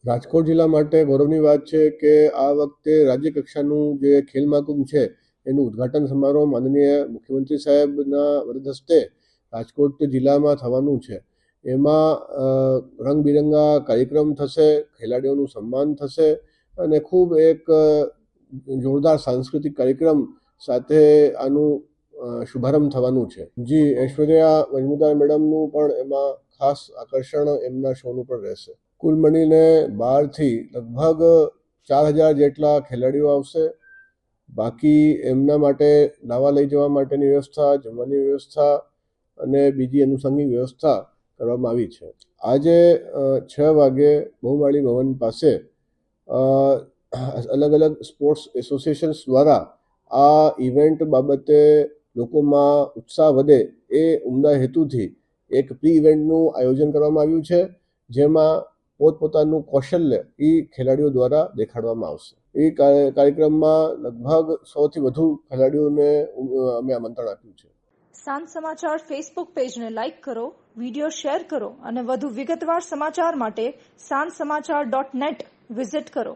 રાજકોટ જિલ્લા માટે ગૌરવની વાત છે કે આ વખતે રાજ્ય કક્ષાનું જે ખેલ મહાકુંભ છે એનું ઉદ્ઘાટન સમારોહ માનનીય મુખ્યમંત્રી સાહેબના વરદ હસ્તે રાજકોટ જિલ્લામાં થવાનું છે. એમાં રંગબેરંગા કાર્યક્રમ થશે, ખેલાડીઓનું સન્માન થશે અને ખૂબ એક જોરદાર સાંસ્કૃતિક કાર્યક્રમ સાથે આનું શુભારંભ થવાનું છે. જી, ઐશ્વર્યા મજમુદાર મેડમનું પણ એમાં ખાસ આકર્ષણ એમના શોનું પણ રહેશે. કુલ મળીને 12થી લગભગ 4,000 જેટલા ખેલાડીઓ આવશે. બાકી એમના માટે લાવવા લઈ જવા માટેની વ્યવસ્થા, જમવાની વ્યવસ્થા અને બીજી અનુષંગિક વ્યવસ્થા કરવામાં આવી છે. આજે 6 વાગે બહુમાળી ભવન પાસે અલગ અલગ સ્પોર્ટ્સ એસોસિએશન્સ દ્વારા આ ઇવેન્ટ બાબતે લોકોમાં ઉત્સાહ વધે એ ઉમદા હેતુથી એક પ્રી ઇવેન્ટનું આયોજન કરવામાં આવ્યું છે, જેમાં પોતપોતાનું કૌશલ્ય એ ખેલાડીઓ દ્વારા દેખાડવામાં આવશે. એ કાર્યક્રમમાં લગભગ 100થી વધુ ખેલાડીઓને અમે આમંત્રણ આપ્યું છે. સાંજ સમાચાર ફેસબુક પેજને લાઇક કરો, વિડીયો શેર કરો અને વધુ વિગતવાર સમાચાર માટે sanssamachar.net વિઝિટ કરો.